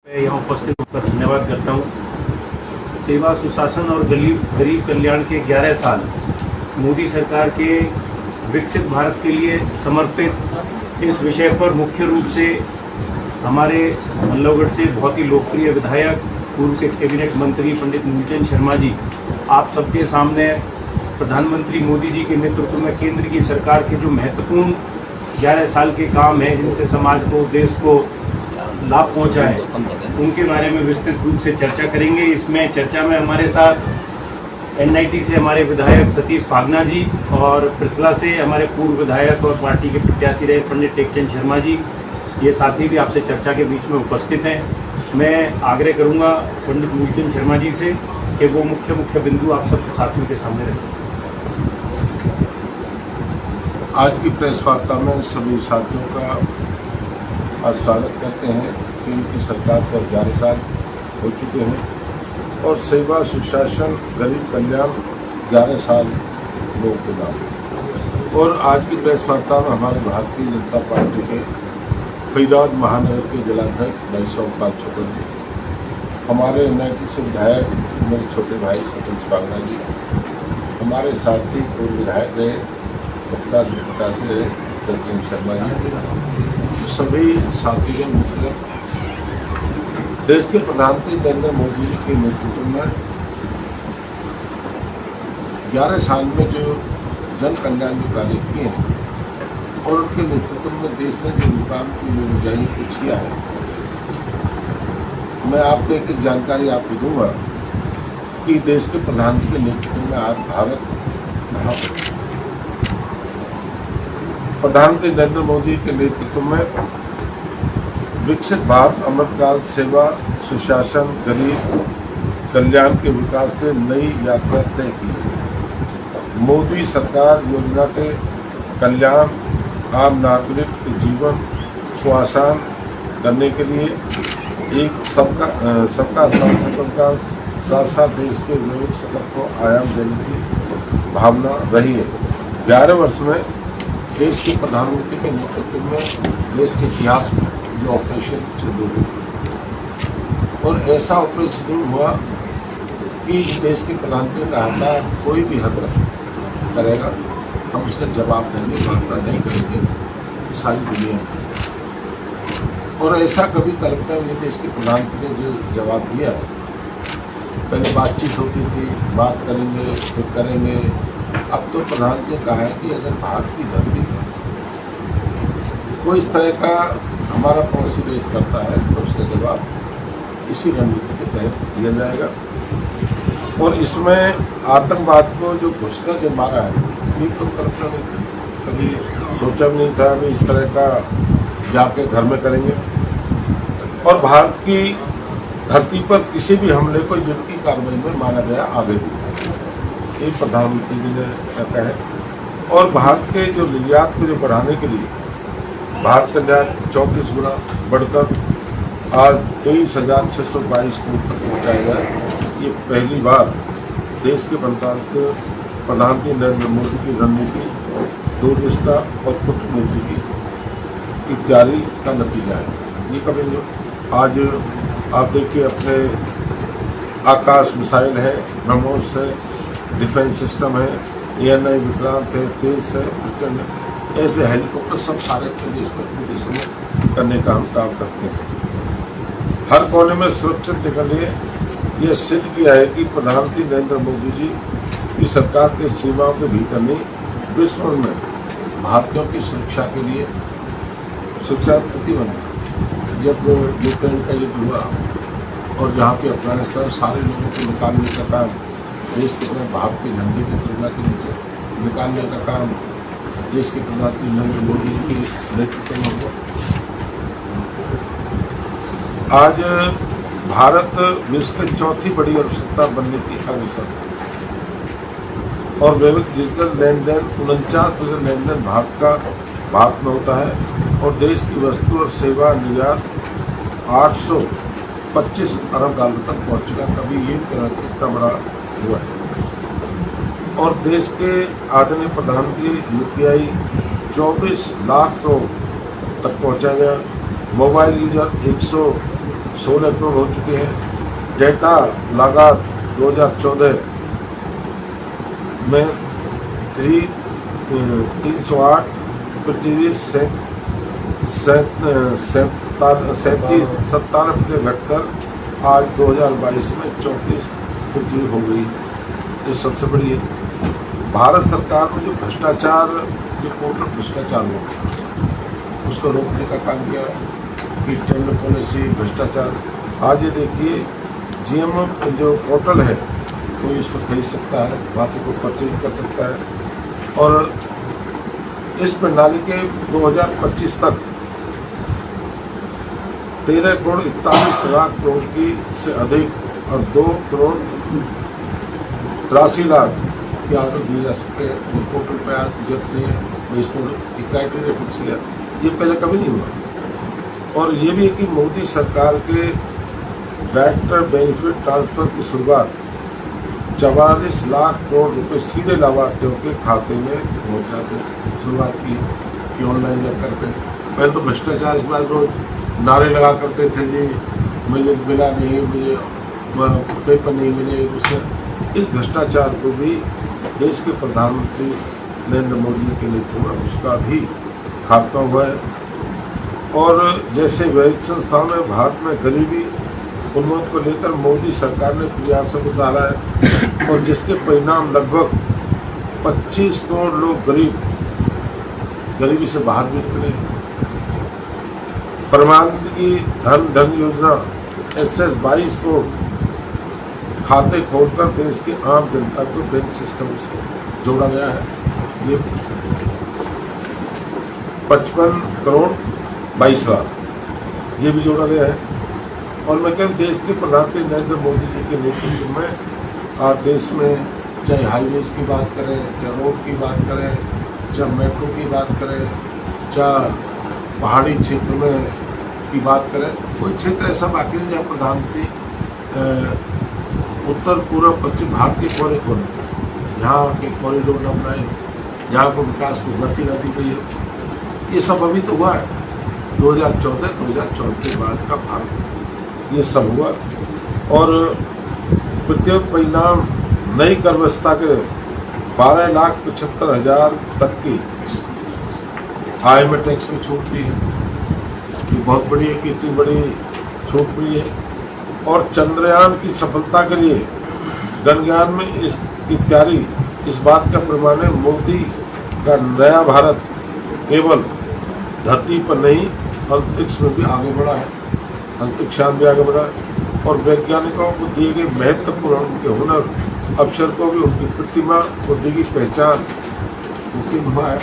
मैं यहाँ उपस्थित होकर धन्यवाद करता हूँ। सेवा सुशासन और गरीब कल्याण के 11 साल मोदी सरकार के विकसित भारत के लिए समर्पित इस विषय पर मुख्य रूप से हमारे मल्लवगढ़ से बहुत ही लोकप्रिय विधायक पूर्व के कैबिनेट मंत्री पंडित मूलचंद शर्मा जी आप सबके सामने प्रधानमंत्री मोदी जी के नेतृत्व में केंद्र की सरकार के जो महत्वपूर्ण 11 साल के काम हैं जिनसे समाज को देश को लाभ पहुंचा है उनके बारे में विस्तृत रूप से चर्चा करेंगे। इसमें चर्चा में हमारे साथ एनआईटी से हमारे विधायक सतीश फागना जी और पृथला से हमारे पूर्व विधायक और पार्टी के प्रत्याशी रहे पंडित टेकचंद शर्मा जी, ये साथी भी आपसे चर्चा के बीच में उपस्थित हैं। मैं आग्रह करूंगा पंडित मूलचंद शर्मा जी से कि वो मुख्य बिंदु आप सब साथियों के सामने रखें। आज की प्रेस वार्ता में सभी साथियों का स्वागत करते हैं कि उनकी सरकार पर 11 साल हो चुके हैं और सेवा सुशासन गरीब कल्याण 11 साल लोगों के नाम। और आज की प्रेस वार्ता में हमारे भारतीय जनता पार्टी के फरीदाबाद महानगर के जिलाध्यक्ष भाई सोमपाल चटर्जी, हमारे एनआईटी से विधायक मेरे छोटे भाई सतीश फागना जी, हमारे साथी पूर्व विधायक रहे पत्रकार से टेकचंद शर्मा जी, सभी साथी के मिलकर देश के प्रधानमंत्री नरेंद्र मोदी जी के नेतृत्व में 11 साल में जो जन कल्याण के कार्य किए हैं और उनके नेतृत्व में देश ने जो विकास की ऊंचाई को किया है, मैं आपको एक जानकारी आपको दूंगा कि देश के प्रधानमंत्री के नेतृत्व में आज भारत प्रधानमंत्री नरेंद्र मोदी के नेतृत्व में विकसित भारत अमृतकाल सेवा सुशासन गरीब कल्याण के विकास के नई यात्रा तय की है। मोदी सरकार योजना के कल्याण आम नागरिक के जीवन को आसान करने के लिए एक सबका का साथ साथ देश के विविध सतत को आयाम देने की भावना रही है। 11 वर्ष में देश के प्रधानमंत्री के नेतृत्व में देश के इतिहास में जो ऑपरेशन शेड्यूल और ऐसा ऑपरेशन शेड्यूल हुआ कि देश के प्रधानमंत्री ने कहा था कोई भी हरकत करेगा हम उसका जवाब देंगे, वार्ता नहीं करेंगे सारी दुनिया में। और ऐसा कभी कल्पना नहीं देश के प्रधानमंत्री ने जो जवाब दिया है। पहले बातचीत होती थी, बात करेंगे फिर करेंगे, अब तो प्रधानमंत्री ने कहा है कि अगर भारत की धरती पर कोई इस तरह का हमारा पड़ोसी देश करता है तो उसका जवाब इसी रणनीति के तहत दिया जाएगा। और इसमें आतंकवाद को जो घुसकर जो मारा है ये तो कल्पना नहीं, कभी सोचा भी नहीं था कि इस तरह का जाके घर में करेंगे। और भारत की धरती पर किसी भी हमले को युद्ध की कार्रवाई में माना गया आगे भी, ये प्रधानमंत्री जी ने कहा है। और भारत के जो निर्यात को जो बढ़ाने के लिए भारत का निर्यात 34 गुना बढ़कर आज 23,622 करोड़ तक पहुँचाया गया। ये पहली बार देश के प्रधानमंत्री नरेंद्र मोदी की रणनीति दूरदृष्टा और कूटनीति की तैयारी का नतीजा है। ये कभी आज आप देखिए अपने आकाश मिसाइल है, ब्रह्मोस है, डिफेंस सिस्टम है, एएनआई विक्रांत है, तेज है, प्रचंड, ऐसे हेलीकॉप्टर सब सारे प्रदेश में करने का हम काम करते हैं। हर कोने में सुरक्षित के लिए यह सिद्ध किया है कि प्रधानमंत्री नरेंद्र मोदी जी की सरकार के सीमाओं के भीतर नहीं विश्व में भारतीयों की सुरक्षा के लिए सुरक्षा प्रतिबंध। जब यूक्रेन का युद्ध हुआ और जहाँ पे अफगानिस्तान सारे लोगों को निकालने का काम देश के भारत के झंडे की तुलना के नीचे निकालने का काम देश के प्रधानमंत्री नरेंद्र मोदी जी के नेतृत्व में हुआ। आज भारत विश्व की चौथी बड़ी अर्थव्यवस्था बनने की अग्रसर और वैश्विक डिजिटल लेन देन 49% लेन देन भारत में होता है और देश की वस्तु और सेवा निर्यात 825 अरब डॉलर तक पहुंच चुका। कभी ये इतना बड़ा हुआ है। और देश के आदरणीय प्रधानमंत्री यूपीआई 24 लाख करोड़ तक पहुंचा गया। मोबाइल यूजर 16 करोड़ हो चुके हैं। डेटा लागत 2014 में 308 पृथ्वी से 97 घटकर आज 2022 में 34 पृथ्वी हो गई। ये सबसे बड़ी है। भारत सरकार में जो भ्रष्टाचार, जो टोटल भ्रष्टाचार हो उसको रोकने का काम किया कि टेंडर पॉलिसी, भ्रष्टाचार। आज ये देखिए जीएमएम जो पोर्टल है कोई इसको खरीद सकता है, वहाँ से कोई परचेज कर सकता है। और इस प्रणाली के 2025 तक 13 करोड़ 41 लाख करोड़ की से अधिक और 2 करोड़ 83 लाख के ऑर्डर दिए जा सकते हैं। वो पोर्टल पर आज जब नहीं है, इसको क्राइटेरिया फिक्स किया, ये पहले कभी नहीं हुआ। और ये भी है कि मोदी सरकार के डायरेक्टर बेनिफिट ट्रांसफर की शुरुआत 44 लाख करोड़ रुपए सीधे लाभार्थियों के खाते में पहुंचाते शुरुआत की कि ऑनलाइन जा करके। पहले तो भ्रष्टाचार इस बात रोज नारे लगा करते थे जी मुझे मिला नहीं, मुझे पेपर नहीं मिले। उससे इस भ्रष्टाचार को भी देश के प्रधानमंत्री नरेंद्र मोदी के नेतृत्व में उसका भी खात्मा हुआ है। और जैसे वैध संस्थाओं में भारत में गरीबी उन्मूलन को लेकर मोदी सरकार ने प्रयास चला है और जिसके परिणाम लगभग 25 करोड़ लोग गरीबी से बाहर भी निकले। प्रधानमंत्री धन योजना SS 22 करोड़ खाते खोलकर देश की आम जनता को बैंक सिस्टम से जोड़ा गया है। ये 55 करोड़ 22 लाख ये भी जोड़ा गया है। और मैं कहूँ देश के प्रधानमंत्री नरेंद्र मोदी जी के नेतृत्व में आज देश में चाहे हाईवेज की बात करें, चाहे रोड की बात करें, चाहे मेट्रो की बात करें, चाहे पहाड़ी क्षेत्र में की बात करें, कोई क्षेत्र ऐसा बाकी नहीं जहाँ प्रधानमंत्री उत्तर पूर्व पश्चिम भारत के कोने कोने यहाँ के कॉरिडोर न बनाए, यहाँ को विकास को गति न दी गई है। ये सब अभी तो हुआ है 2014 के बाद का भारत, ये सब हुआ। और प्रत्येक परिणाम नई कर व्यवस्था के 12,75,000 तक की आय में टैक्स में छूट दी है। ये बहुत बड़ी है कि इतनी बड़ी छूट मिली है। और चंद्रयान की सफलता के लिए गगनयान में इसकी तैयारी इस बात का प्रमाण है मोदी का नया भारत केवल धरती पर नहीं अंतरिक्ष में भी आगे बढ़ा है, अंतरिक्षयान भी आगे बढ़ा है। और वैज्ञानिकों को दिए गए महत्वपूर्ण उनके हुनर अवसर को भी उनकी प्रतिमा बुद्धि की पहचान मुमकिन हुआ है।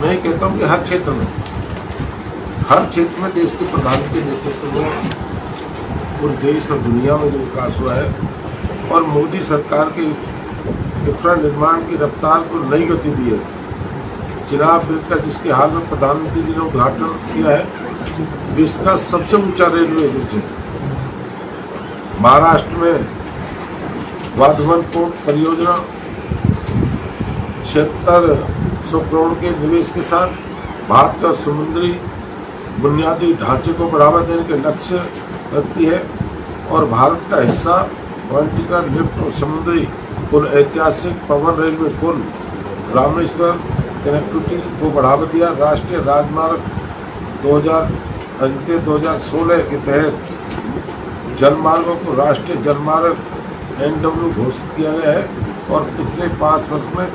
मैं कहता हूँ कि हर क्षेत्र में देश के प्रधानमंत्री के नेतृत्व में पूरे देश और दुनिया में जो विकास हुआ है और मोदी सरकार के इंफ्रा निर्माण की रफ्तार को नई गति दी है। चिनाब ब्रिज का जिसके हाल में प्रधानमंत्री जी ने उद्घाटन किया है, विश्व का सबसे ऊंचा रेलवे ब्रिज है। महाराष्ट्र में वाधवन पोर्ट परियोजना 7600 करोड़ के निवेश के साथ भारत का समुद्री बुनियादी ढांचे को बढ़ावा देने के लक्ष्य रखती है। और भारत का हिस्सा वर्टिकल लिफ्ट और समुद्री पुल, ऐतिहासिक पवन रेलवे पुल, रामेश्वर कनेक्टिविटी को बढ़ावा दिया। राष्ट्रीय राजमार्ग 2016 के तहत जलमार्गों को राष्ट्रीय जलमार्ग NW घोषित किया गया है। और पिछले 5 वर्ष में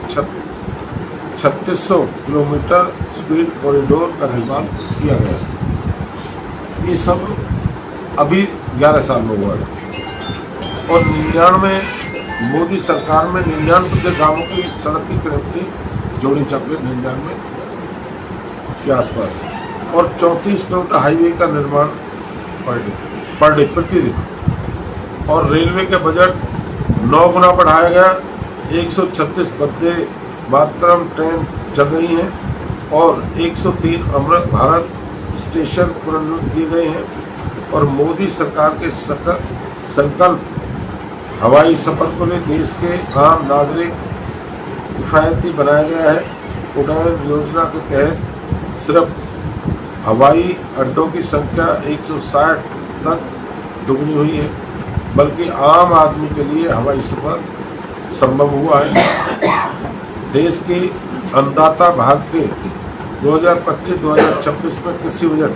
3600 किलोमीटर स्पीड कॉरिडोर का निर्माण किया गया है। ये सब अभी 11 साल में हुआ है। और 99 मोदी सरकार में 99% गांवों की सड़क की कनेक्टिविटी जोड़ी चक्र 99 के आसपास और 34 किलोमीटर हाईवे का निर्माण पर डे प्रतिदिन। और रेलवे के बजट 9 गुना बढ़ाया गया। 136 वंदे मातरम ट्रेन चल रही हैं और 103 अमृत भारत स्टेशन पुनर्निर्मित किए गए हैं। और मोदी सरकार के संकल्प हवाई सफर को लिए देश के आम नागरिक किफायती बनाया गया है। उड़ान योजना के तहत सिर्फ हवाई अड्डों की संख्या 160 तक दुगनी हुई है, बल्कि आम आदमी के लिए हवाई सफर संभव हुआ है। देश के अन्नदाता भारत के 2025-2026 में कृषि बजट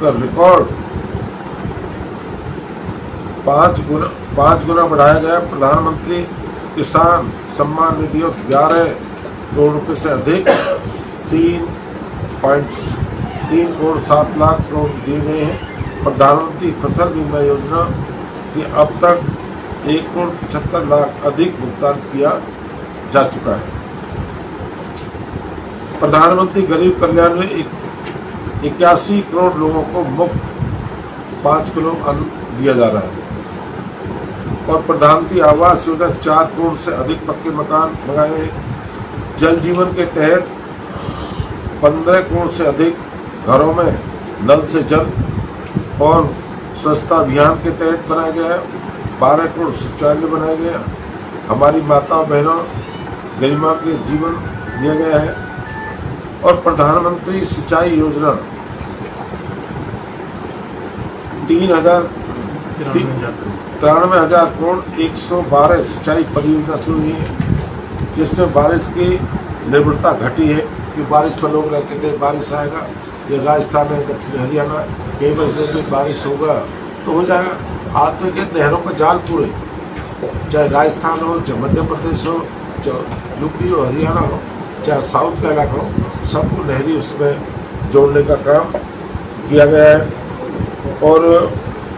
का रिकॉर्ड 5 गुना बढ़ाया गया। प्रधानमंत्री किसान सम्मान निधि 11 करोड़ रुपए से अधिक 3 करोड़ 7 लाख करोड़ दिए गए हैं। प्रधानमंत्री फसल बीमा योजना की अब तक 1 करोड़ 75 लाख अधिक भुगतान किया जा चुका है। प्रधानमंत्री गरीब कल्याण में 81 करोड़ लोगों को मुफ्त 5 किलो अन्न दिया जा रहा है और प्रधानमंत्री आवास योजना 4 करोड़ से अधिक पक्के मकान बनाए हैं। जल जीवन के तहत 15 करोड़ से अधिक घरों में नल से जल और स्वच्छता अभियान के तहत बनाया गया है। 12 करोड़ शौचालय बनाए गए हैं। हमारी माता बहनों गरिमा के जीवन दिया गया है और प्रधानमंत्री सिंचाई योजना 93,000 करोड़ 112 सिंचाई परियोजना शुरू हुई है, जिसमें बारिश की निर्भरता घटी है कि बारिश पर लोग रहते थे बारिश आएगा, ये राजस्थान है, दक्षिण हरियाणा कई बरसों में बारिश होगा तो हो जाएगा। आज तो क्या नहरों का जाल पूरे, चाहे राजस्थान हो, चाहे मध्य प्रदेश हो, चाहे यूपी हो, हरियाणा हो, चाहे साउथ का इलाका हो, सबको नहरी उसमें जोड़ने का काम किया गया है। और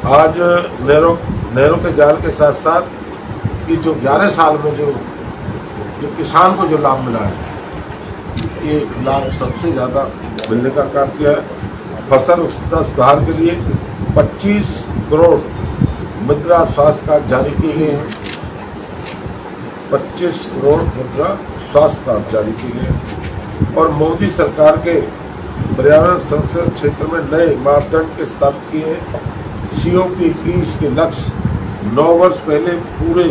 आज नहरों के जाल के साथ साथ कि जो 11 साल में जो किसान को जो लाभ मिला है, ये लाभ सबसे ज़्यादा मिलने का काम किया है। फसल सुधार के लिए 25 करोड़ मुद्रा स्वास्थ्य कार्ड जारी किए गए हैं। 25 करोड़ मुद्रा स्वास्थ्य कार्ड जारी किए गए हैं और मोदी सरकार के पर्यावरण संरक्षण क्षेत्र में नए मापदंड के स्थापित किए हैं। COP 21 के लक्ष्य 9 वर्ष पहले पूरे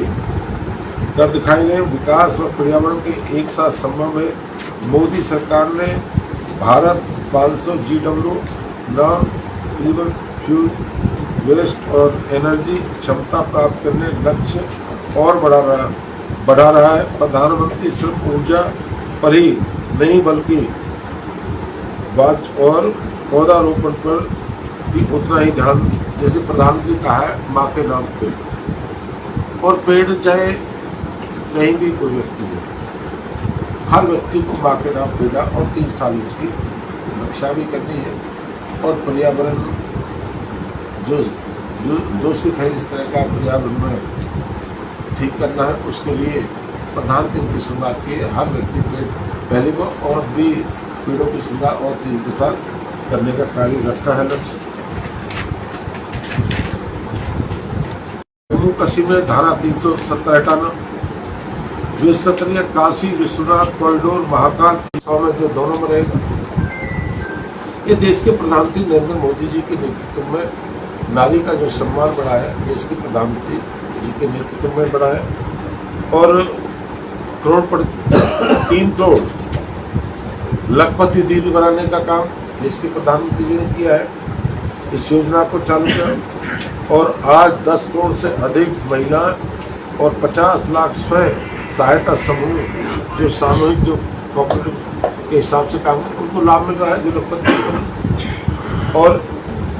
कर दिखाए गए। विकास और पर्यावरण के एक साथ संभव है। मोदी सरकार ने Bharat 500 GW non fuel fuel waste और एनर्जी क्षमता प्राप्त करने लक्ष्य और बढ़ा रहा है। प्रधानमंत्री सिर्फ ऊर्जा पर ही नहीं बल्कि बाज और पौधारोपण पर भी उतना ही ध्यान, जैसे प्रधानमंत्री कहा है माँ के नाम पे, और पेड़ चाहे कहीं भी कोई व्यक्ति हो, हर व्यक्ति को माँ के नाम देना और 3 साल उसकी रक्षा भी करनी है और पर्यावरण जो दूषित है इस तरह का पर्यावरण में ठीक करना है। उसके लिए प्रधानमंत्री की शुरुआत की है। हर व्यक्ति पेड़ पहले को और भी पेड़ों की सुविधा और तेजी के साथ करने का कार्य रखा है लक्ष्य। जम्मू कश्मीर में धारा 370 हटाना, द्विस्तरीय काशी विश्वनाथ कॉरिडोर महाकाल में जो दोनों में रहेगा, ये देश के प्रधानमंत्री नरेंद्र मोदी जी के नेतृत्व में नारी का जो सम्मान बढ़ा है, देश के प्रधानमंत्री जी के नेतृत्व में बढ़ा है। और 3 करोड़ लखपति दीदी बनाने का काम देश के प्रधानमंत्री जी ने किया है। इस योजना को चालू किया और आज 10 करोड़ से अधिक महिला और 50 लाख स्वयं सहायता समूह जो सामूहिक जो कोऑपरेटिव के हिसाब से काम करते उनको लाभ मिल रहा है जो लखपति। और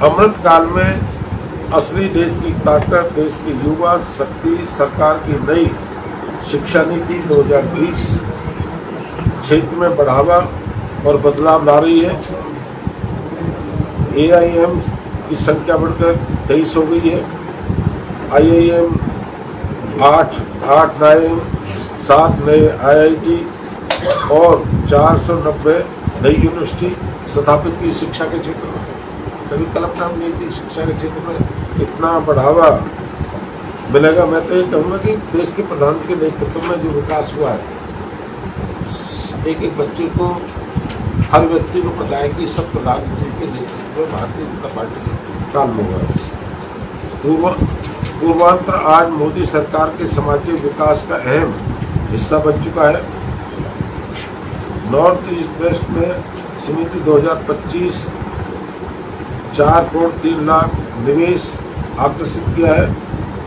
अमृत काल में असली देश की ताकत, देश की युवा शक्ति सरकार की नई शिक्षा नीति 2020 क्षेत्र में बढ़ावा और बदलाव ला रही है। AIIM की संख्या बढ़कर 23 हो गई है। IIM 8 नए, 7 नए IIT और 490 नई यूनिवर्सिटी स्थापित की शिक्षा के क्षेत्र में। कभी कल्पना नहीं थी शिक्षा के क्षेत्र में इतना बढ़ावा मिलेगा। मैं तो ये कहूँगा कि देश के प्रधानमंत्री के नेतृत्व में जो विकास हुआ है, एक बच्चे को, हर व्यक्ति को पता है कि सब प्रधानमंत्री के नेतृत्व में भारतीय जनता पार्टी के काल में हुआ है। पूर्वांचल आज मोदी सरकार के सामाजिक विकास का अहम हिस्सा बन चुका है। नॉर्थ ईस्ट वेस्ट में समिति 2025 4 करोड़ 3 लाख निवेश आकर्षित किया है।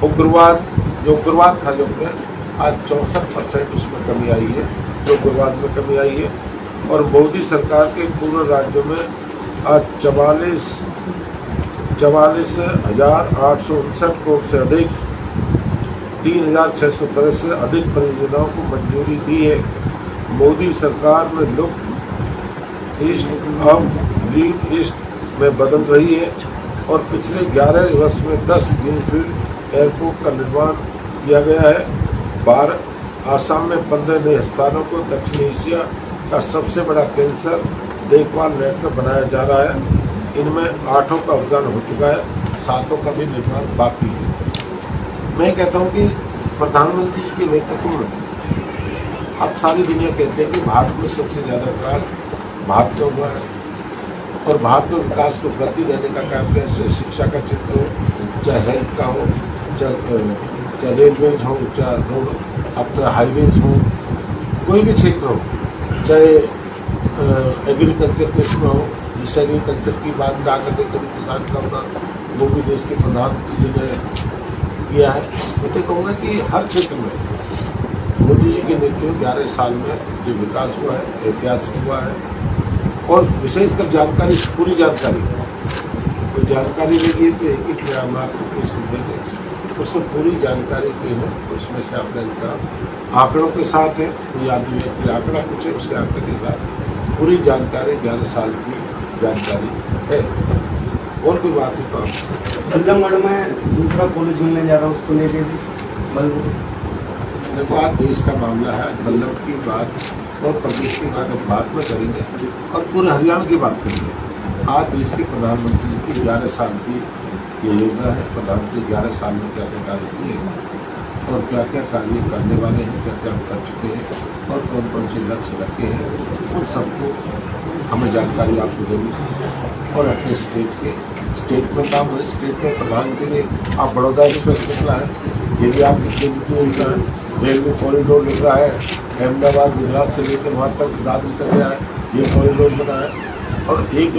उग्रवाद था जो अपने आज 64% उसमें कमी आई है, जो उग्रवाद में कमी आई है। और मोदी सरकार के पूरे राज्य में आज 44,859 करोड़ से अधिक 3,613 से अधिक परियोजनाओं को मंजूरी दी है। मोदी सरकार में लुक ईस्ट अब लीड ईस्ट में बदल रही है और पिछले 11 वर्ष में 10 ग्रीनफील्ड एयरपोर्ट का निर्माण किया गया है। आसाम में 15 नए अस्पतालों को दक्षिण एशिया का सबसे बड़ा कैंसर देखभाल नेटवर्क बनाया जा रहा है। इनमें 8 का उद्घाटन हो चुका है, 7 का भी निर्माण बाकी है। मैं कहता हूं कि प्रधानमंत्री जी के नेतृत्व में अब सारी दुनिया कहते हैं कि भारत में सबसे ज़्यादा विकास भारत का हुआ है और भारत में विकास को गति देने का काम कैसे शिक्षा का क्षेत्र हो, चाहे हेल्थ का हो, चाहे रेलवेज हो, चाहे रोड अपना हाईवेज हो, कोई भी क्षेत्र हो, चाहे एग्रीकल्चर के इसमें हो। जिस एग्रीकल्चर की बात का करते कभी किसान का होगा, वो भी देश के प्रधानमंत्री जी ने किया है। मैं तो कहूँगा कि हर क्षेत्र में मोदी जी के नेतृत्व में 11 साल में जो विकास हुआ है ऐतिहासिक हुआ है। और विशेषकर जानकारी, पूरी जानकारी, कोई जानकारी लगी है तो एक हम आपको प्रश्न देंगे, उसमें पूरी जानकारी की है। उसमें से आपने इनका आंकड़ों के साथ है, कोई आदमी व्यक्ति आंकड़ा पूछे उसके आंकड़े के साथ पूरी जानकारी 11 साल की जानकारी है। और कोई बात है तो बल्लभगढ़ में दूसरा कॉलेज मिलने जा रहा है, उसको लेके देखो आज देश का मामला है। बल्लभ की बात और प्रदेश की बात बाद में करेंगे और पूरे हरियाणा की बात करेंगे। आज देश के प्रधानमंत्री की 11 साल की ये योजना है। प्रधानमंत्री 11 साल में क्या क्या कार्य किए और क्या क्या कार्य करने वाले हैं, क्या क्या कर चुके हैं और कौन कौन से लक्ष्य रखे हैं, उन सबको हमें जानकारी आपको देनी चाहिए। और अपने स्टेट में काम है, स्टेट में प्रधानमंत्री आप बड़ौदा एक्सप्रेस निकला है, ये भी आप केंद्र योजना है। रेलवे कॉरिडोर लिख रहा है, अहमदाबाद गुजरात से लेकर वहाँ तक दादरी तक गया है, ये कॉरिडोर बना है। और एक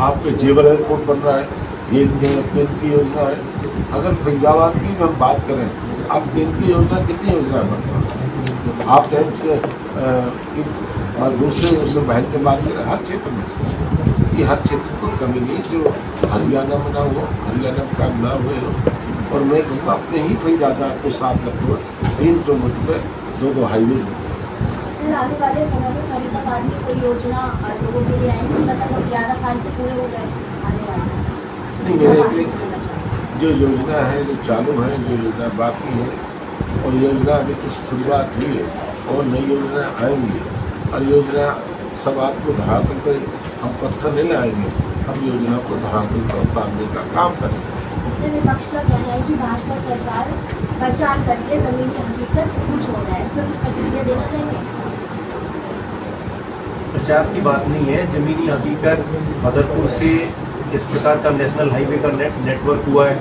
आपके जेवर एयरपोर्ट बन रहा है, ये केंद्र की योजना है। अगर फरीदाबाद की हम बात करें, आप केंद्र की योजना कितनी योजना बन रहा है, आप टाइम से दूसरे उससे बहन के बात करें। हर क्षेत्र में ये हर क्षेत्र को कमी नहीं जो हरियाणा में ना हो, हरियाणा में काम ना हुए हो। और मैं कहूँगा अपने ही फरीदाबाद के साथ लगभग 3 किलोमीटर में 2 हाईवे में। सर आने वाले समय में फरीदाबाद में कोई योजना लोगों के लिए आएंगी, मतलब 11 साल से पूरे हो गए आने वाले नहीं, मेरे जो योजना है, जो चालू है, जो योजना बाकी है और योजना अभी कुछ शुरुआत हुई है और नई योजना आएंगी। और योजना सब आपको धरातल पर हम पत्थर नहीं लाएंगे, हम योजना को धरातल पर उतारने का काम करेंगे। विपक्ष का कहना है कि भाजपा सरकार प्रचार करके जमीनी हकीकत कुछ हो रहा है, इसमें कुछ प्रतिक्रिया देना चाहेंगे? प्रचार की बात नहीं है। जमीनी हकीकत बदरपुर से इस प्रकार का नेशनल हाईवे का नेटवर्क हुआ है,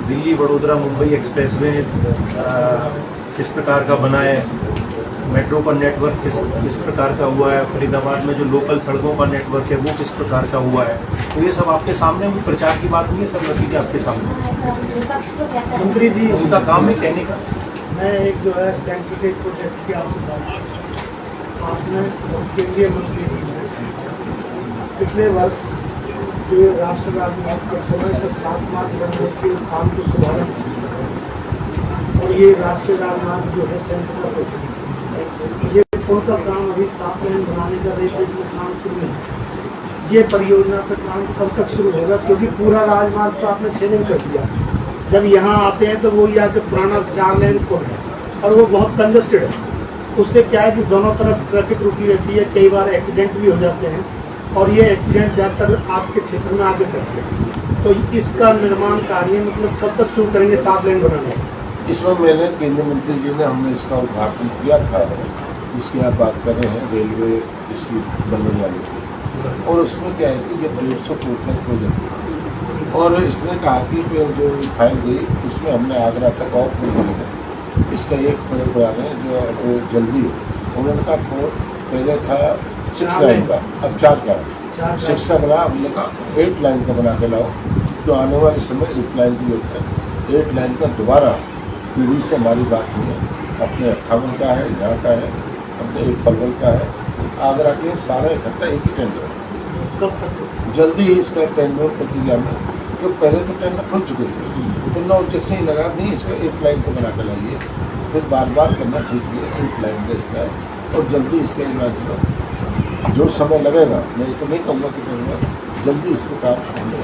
दिल्ली वडोदरा मुंबई एक्सप्रेसवे किस प्रकार का बना है, मेट्रो का नेटवर्क किस प्रकार का हुआ है, फरीदाबाद में जो लोकल सड़कों का नेटवर्क है वो किस प्रकार का हुआ है, तो ये सब आपके सामने, वो प्रचार की बात नहीं है, सब नतीजे आपके सामने। विपक्ष तो कहता है मंत्री जी, उनका काम है कहने का। मैं एक जो है साइंटिफिक प्रोजेक्ट की आपसे बात आपने केंद्रीय मंत्री जी हैं, पिछले वर्ष जो राष्ट्र राजमार्ग के समय से 7 मार्ग बनने के काम को शुभारंभ किया और ये राष्ट्रीय राजमार्ग जो है सेंट्रल ये पुल का काम अभी 7 लेन बनाने का रेलवे में काम शुरू है। ये परियोजना का काम कब तक शुरू होगा, क्योंकि पूरा राजमार्ग तो आपने 6 लेन कर दिया। जब यहाँ आते हैं तो वो या तो पुराना 4 लेन पुल है और वो बहुत कंजस्टेड है। उससे क्या है कि दोनों तरफ ट्रैफिक रुकी रहती है, कई बार एक्सीडेंट भी हो जाते हैं और ये एक्सीडेंट ज़्यादातर आपके क्षेत्र में आगे करते हैं। तो इसका निर्माण कार्य मतलब कब तक शुरू करेंगे 7 लेन बनाने? इसमें मैंने केंद्रीय मंत्री जी ने हमने इसका उद्घाटन किया था, इसकी आप बात कर रहे हैं रेलवे इसकी बनने वाली थी। और उसमें क्या है कि जब 150 करोड़ का प्रोजेक्ट और इसने कहा कि जो फाइल गई इसमें हमने आगरा तक और पुल बनेगा, इसका एक प्लान है जो जल्दी उन्होंने कहा पहले था 6 लाइन का, अब 4 का 6 का बना, हमने कहा 8 लाइन का बना के लाओ तो आने वाले समय 8 लाइन की जरूरत है। 8 लाइन का दोबारा पीढ़ी से हमारी बात हुई है, अपने 58 का है, यहाँ का है, अपने एक पलवल का है, आगरा के सारे इकट्ठा एक ही टेंडर है। कब तक? जल्दी ही इसका टेंडर प्रक्रिया में, तो पहले तो टेंडर खुल चुके थे, तो नो ऑब्जेक्शन ही लगा नहीं, इसका 8 लाइन को बना कर लाइए, फिर बार बार करना ठीक है। 8 लाइन का इसका है और जल्दी इसका इलाज करो। जो समय लगेगा, मैं ये तो नहीं कहूँगा कि जल्दी इसको काम होने